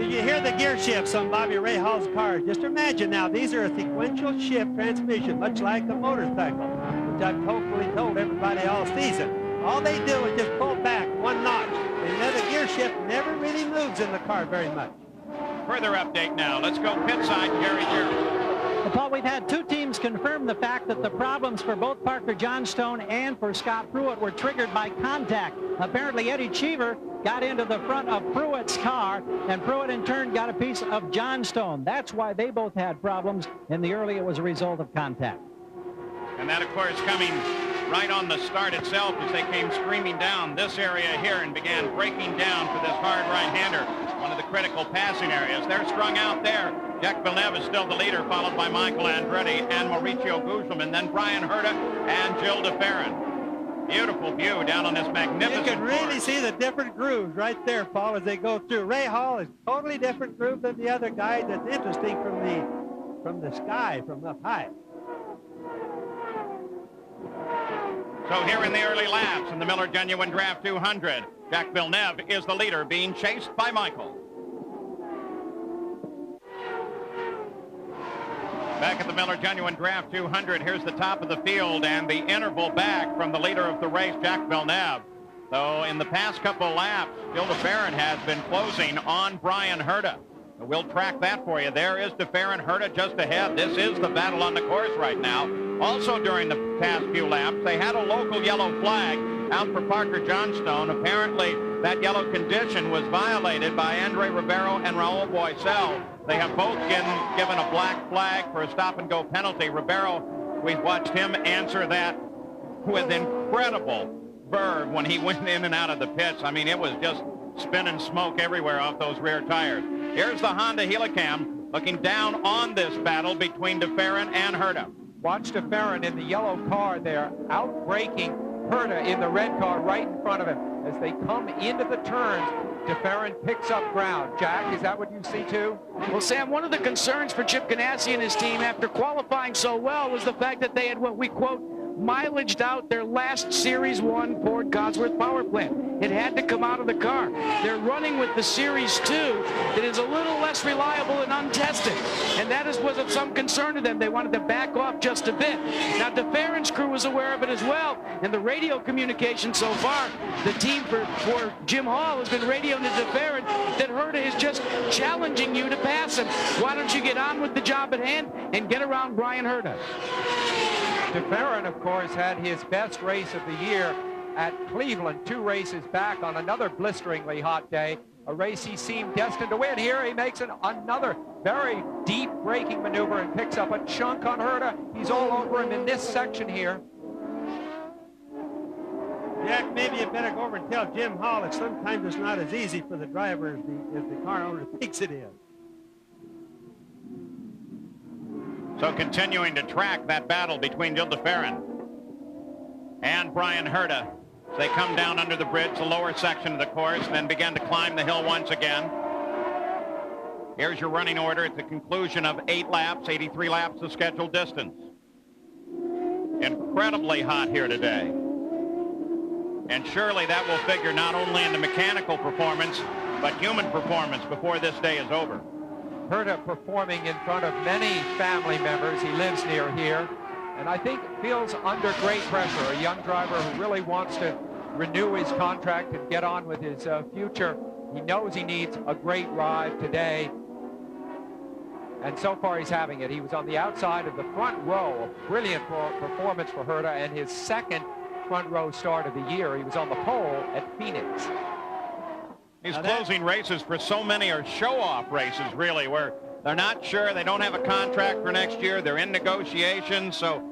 Did you hear the gear shifts on Bobby Rahal's car? Just imagine now, these are a sequential shift transmission, much like a motorcycle, which I've hopefully told everybody all season. All they do is just pull back one notch, and then the gear shift never really moves in the car very much. Further update now. Let's go pit side, Jerry Jarrett. Well, Paul, we've had two teams confirm the fact that the problems for both Parker Johnstone and for Scott Pruitt were triggered by contact. Apparently, Eddie Cheever got into the front of Pruitt's car, and Pruitt in turn got a piece of Johnstone. That's why they both had problems. In the early, it was a result of contact. And that, of course, coming right on the start itself as they came screaming down this area here and began breaking down for this hard right-hander, one of the critical passing areas. They're strung out there. Jacques Villeneuve is still the leader, followed by Michael Andretti and Mauricio Gugelmin, then Brian Herta and Gilles de Ferran. Beautiful view down on this magnificent You can really course. see the different grooves right there, Paul, as they go through. Rahal is totally different groove than the other guys. That's interesting from the sky, from up high. So here in the early laps in the Miller Genuine Draft 200, Jacques Villeneuve is the leader, being chased by Michael. Back at the Miller Genuine Draft 200, here's the top of the field and the interval back from the leader of the race, Jacques Villeneuve. Though in the past couple of laps, Gilles de Ferran has been closing on Brian Herta. We'll track that for you. There is de Ferran, Herta just ahead. This is the battle on the course right now. Also during the past few laps, they had a local yellow flag out for Parker Johnstone. Apparently, that yellow condition was violated by Andre Ribeiro and Raul Boesel. They have both been given a black flag for a stop-and-go penalty. Ribeiro, we watched him answer that with incredible verve when he went in and out of the pits. I mean, it was just spinning smoke everywhere off those rear tires. Here's the Honda Helicam looking down on this battle between de Ferran and Herta. Watch de Ferran in the yellow car there, out-braking Herta in the red car right in front of him. As they come into the turns, de Ferran picks up ground. Jack, is that what you see too? Well, Sam, one of the concerns for Chip Ganassi and his team after qualifying so well was the fact that they had what we quote mileaged out their last Series 1 Ford Cosworth power plant. It had to come out of the car. They're running with the Series 2 that is a little less reliable and untested. And that was of some concern to them. They wanted to back off just a bit. Now, de Ferran's crew was aware of it as well. And the radio communication so far, the team for Jim Hall has been radioing to de Ferran that Herta is just challenging you to pass him. Why don't you get on with the job at hand and get around Brian Herta? De Ferran, of course, had his best race of the year at Cleveland, 2 races back on another blisteringly hot day, a race he seemed destined to win. Here he makes another very deep braking maneuver and picks up a chunk on Herta. He's all over him in this section here. Jack, maybe you better go over and tell Jim Hall that sometimes it's not as easy for the driver as the car owner thinks it is. So continuing to track that battle between Gilles de Ferran and Brian Herta. They come down under the bridge, the lower section of the course, and then begin to climb the hill once again. Here's your running order at the conclusion of 8 laps, 83 laps of scheduled distance. Incredibly hot here today. And surely that will figure not only in the mechanical performance, but human performance before this day is over. Herta performing in front of many family members. He lives near here, and I think feels under great pressure. A young driver who really wants to renew his contract and get on with his future. He knows he needs a great ride today, and so far he's having it. He was on the outside of the front row. A brilliant performance for Herta, and his second front row start of the year. He was on the pole at Phoenix. These closing races for so many are show-off races, really, where they're not sure, they don't have a contract for next year, they're in negotiations, so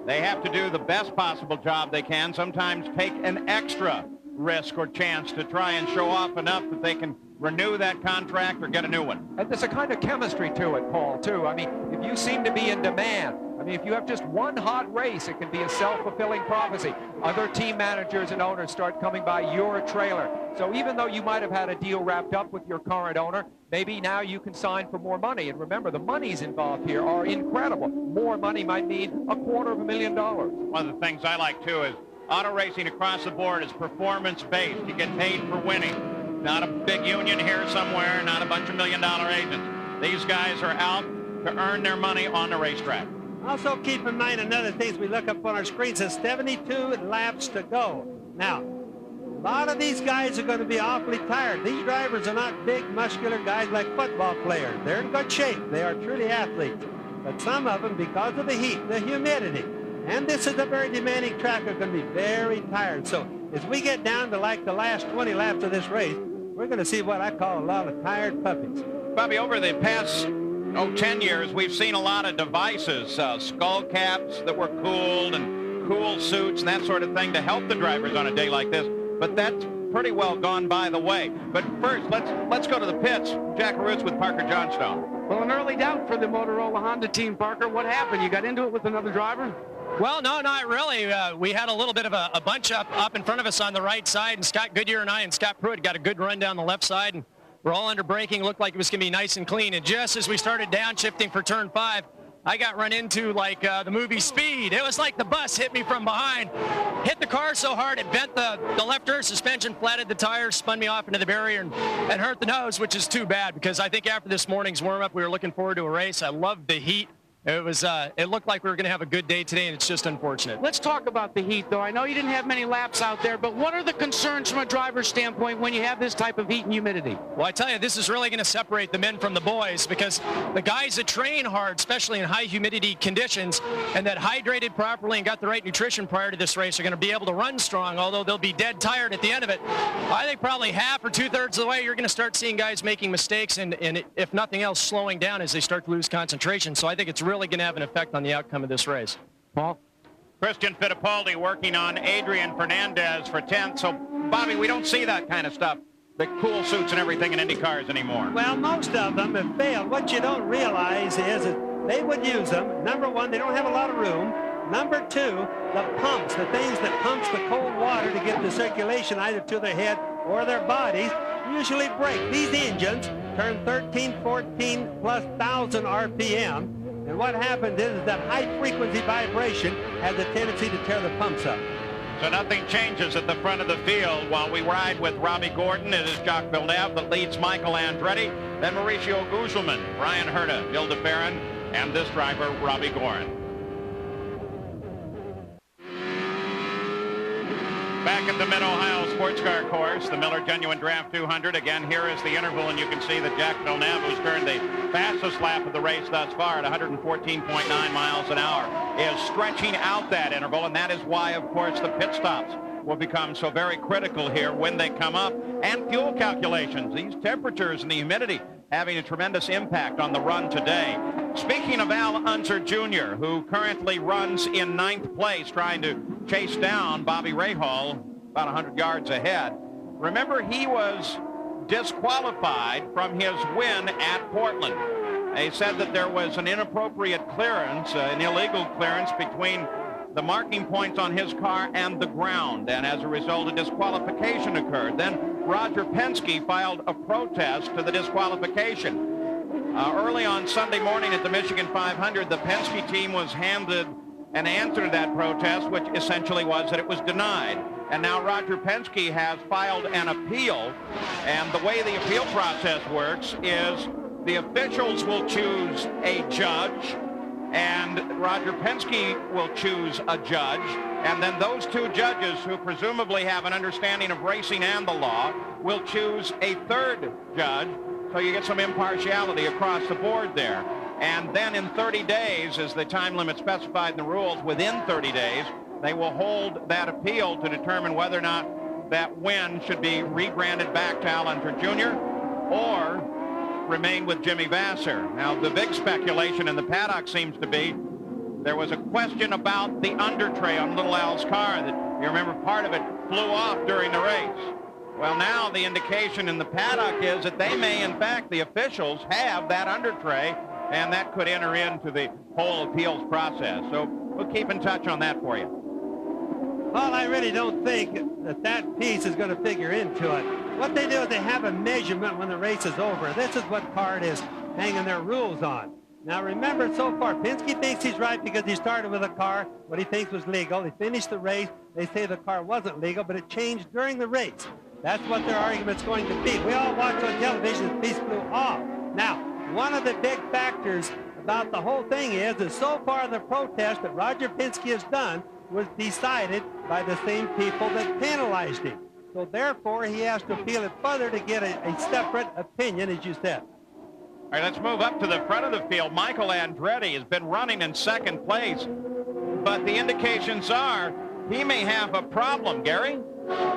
they have to do the best possible job they can, sometimes take an extra risk or chance to try and show off enough that they can renew that contract or get a new one. And there's a kind of chemistry to it, Paul, too. I mean, if you seem to be in demand, I mean, if you have just one hot race, it can be a self-fulfilling prophecy. Other team managers and owners start coming by your trailer. So even though you might have had a deal wrapped up with your current owner, maybe now you can sign for more money. And remember, the monies involved here are incredible. More money might mean $250,000. One of the things I like, too, is auto racing across the board is performance-based. You get paid for winning. Not a big union here somewhere, not a bunch of million-dollar agents. These guys are out to earn their money on the racetrack. Also keep in mind another thing we look up on our screen says 72 laps to go. Now, a lot of these guys are going to be awfully tired. These drivers are not big, muscular guys like football players. They're in good shape. They are truly athletes. But some of them, because of the heat, the humidity, and this is a very demanding track, are going to be very tired. So as we get down to like the last 20 laps of this race, we're going to see what I call a lot of tired puppies. Bobby, over the past 10 years, we've seen a lot of devices, skull caps that were cooled and cool suits and that sort of thing to help the drivers on a day like this. But that's pretty well gone by the way. But first, let's go to the pits. Jack Arutz with Parker Johnstone. Well, an early doubt for the Motorola Honda team, Parker. What happened? You got into it with another driver? Well, no, not really. We had a little bit of a bunch up in front of us on the right side, and Scott Goodyear and I and Scott Pruitt got a good run down the left side, and we're all under braking. Looked like it was going to be nice and clean. And just as we started downshifting for turn 5, I got run into like the movie Speed. It was like the bus hit me from behind. Hit the car so hard it bent the left rear suspension, flatted the tires, spun me off into the barrier, and hurt the nose, which is too bad because I think after this morning's warm-up, we were looking forward to a race. I loved the heat. It looked like we were going to have a good day today, and it's just unfortunate. Let's talk about the heat, though. I know you didn't have many laps out there, but what are the concerns from a driver's standpoint when you have this type of heat and humidity? Well, I tell you, this is really going to separate the men from the boys because the guys that train hard, especially in high humidity conditions, and that hydrated properly and got the right nutrition prior to this race are going to be able to run strong, although they'll be dead tired at the end of it. I think probably half or two-thirds of the way, you're going to start seeing guys making mistakes and if nothing else, slowing down as they start to lose concentration. So I think it's really going to have an effect on the outcome of this race. Paul? Christian Fittipaldi working on Adrian Fernandez for 10th. So, Bobby, we don't see that kind of stuff, the cool suits and everything in Indy cars anymore. Well, most of them have failed. What you don't realize is that they would use them. Number one, they don't have a lot of room. Number two, the pumps, the things that pumps the cold water to get the circulation either to their head or their bodies, usually break. These engines turn 13, 14 plus thousand RPM. And what happens is that high-frequency vibration has a tendency to tear the pumps up. So nothing changes at the front of the field while we ride with Robbie Gordon. It is Jacques Villeneuve that leads Michael Andretti, then Mauricio Gugelmin, Brian Herta, Gil de Ferran, and this driver, Robbie Gordon. Back at the Mid-Ohio Sports Car Course, the Miller Genuine Draft 200. Again, here is the interval, and you can see that Jacques Villeneuve, who's turned the fastest lap of the race thus far at 114.9 miles an hour, is stretching out that interval, and that is why, of course, the pit stops will become so very critical here when they come up, and fuel calculations. These temperatures and the humidity having a tremendous impact on the run today. Speaking of Al Unser Jr., who currently runs in 9th place, trying to chase down Bobby Rahal about 100 yards ahead. Remember, he was disqualified from his win at Portland. They said that there was an inappropriate clearance, an illegal clearance between the marking points on his car and the ground, and as a result, a disqualification occurred. Then Roger Penske filed a protest to the disqualification. Early on Sunday morning at the Michigan 500, the Penske team was handed an answer to that protest, which essentially was that it was denied. And now Roger Penske has filed an appeal, and the way the appeal process works is the officials will choose a judge, and Roger Penske will choose a judge, and then those two judges, who presumably have an understanding of racing and the law, will choose a third judge, so you get some impartiality across the board there. And then in 30 days, as the time limit specified in the rules, within 30 days, they will hold that appeal to determine whether or not that win should be rebranded back to Al Unser Jr. or remain with Jimmy Vasser. Now, the big speculation in the paddock seems to be there was a question about the under tray on Little Al's car that, you remember, part of it flew off during the race. Well, now the indication in the paddock is that they may, in fact, the officials have that under tray, and that could enter into the whole appeals process. So we'll keep in touch on that for you. Well, I really don't think that that piece is going to figure into it. What they do is they have a measurement when the race is over. This is what card is hanging their rules on. Now, remember, so far, Penske thinks he's right because he started with a car, what he thinks was legal. He finished the race. They say the car wasn't legal, but it changed during the race. That's what their argument's going to be. We all watch on television the piece flew off. Now, one of the big factors about the whole thing is that so far the protest that Roger Penske has done was decided by the same people that penalized him. So therefore, he has to appeal it further to get a separate opinion, as you said. All right, let's move up to the front of the field. Michael Andretti has been running in second place, but the indications are he may have a problem, Gary.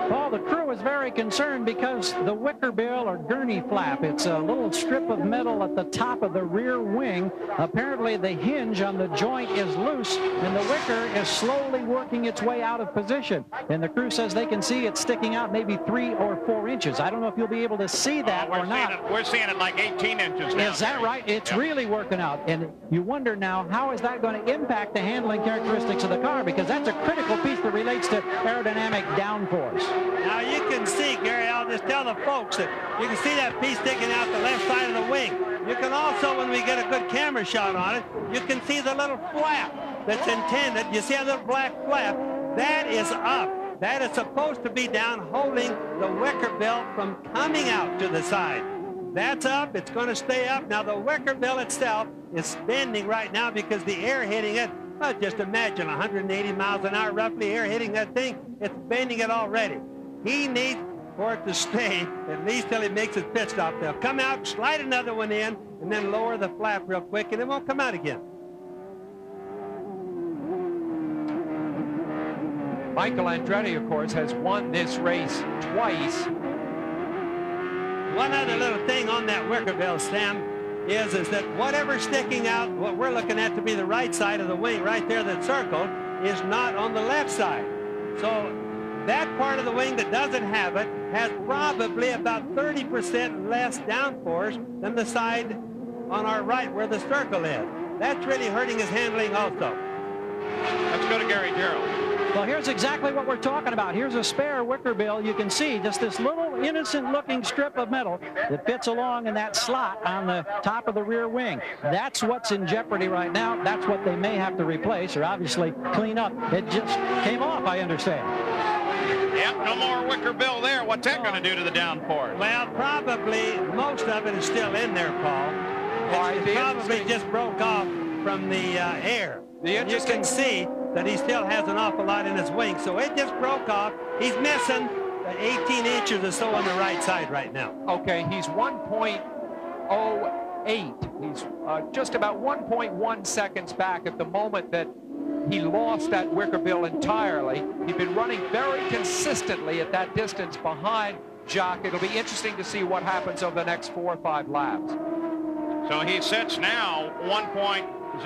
Paul, the crew is very concerned because the wicker bill or gurney flap, it's a little strip of metal at the top of the rear wing. Apparently the hinge on the joint is loose and the wicker is slowly working its way out of position. And the crew says they can see it sticking out maybe 3 or 4 inches. I don't know if you'll be able to see that or not. We're seeing it like 18 inches now. Is that right? It's really working out. And you wonder now, how is that going to impact the handling characteristics of the car? Because that's a critical piece that relates to aerodynamic downforce. Now you can see, Gary, I'll just tell the folks that you can see that piece sticking out the left side of the wing. You can also, when we get a good camera shot on it, you can see the little flap that's intended. You see a little black flap? That is up. That is supposed to be down, holding the wicker bill from coming out to the side. That's up. It's going to stay up. Now the wicker bill itself is bending right now because the air hitting it. Well, just imagine 180 miles an hour roughly air hitting that thing. It's bending it already. He needs for it to stay at least till he makes his pit stop. They'll come out, slide another one in, and then lower the flap real quick, and it won't come out again. Michael Andretti, of course, has won this race twice. One other little thing on that wicker bill, Sam, is that whatever's sticking out, what we're looking at to be the right side of the wing right there that's circled, is not on the left side. So that part of the wing that doesn't have it has probably about 30% less downforce than the side on our right where the circle is. That's really hurting his handling also. Let's go to Gary Gerould. Well, here's exactly what we're talking about. Here's a spare wicker bill. You can see just this little innocent-looking strip of metal that fits along in that slot on the top of the rear wing. That's what's in jeopardy right now. That's what they may have to replace or obviously clean up. It just came off, I understand. Yep, no more wicker bill there. What's that going to do to the downforce? Well, probably most of it is still in there, Paul. It probably just broke off from the air. You can see that he still has an awful lot in his wing, so it just broke off. He's missing 18 inches or so on the right side right now. Okay, he's 1.08. He's just about 1.1 seconds back at the moment that he lost that wicker bill entirely. He'd been running very consistently at that distance behind Jacques. It'll be interesting to see what happens over the next 4 or 5 laps. So he sits now 1.04.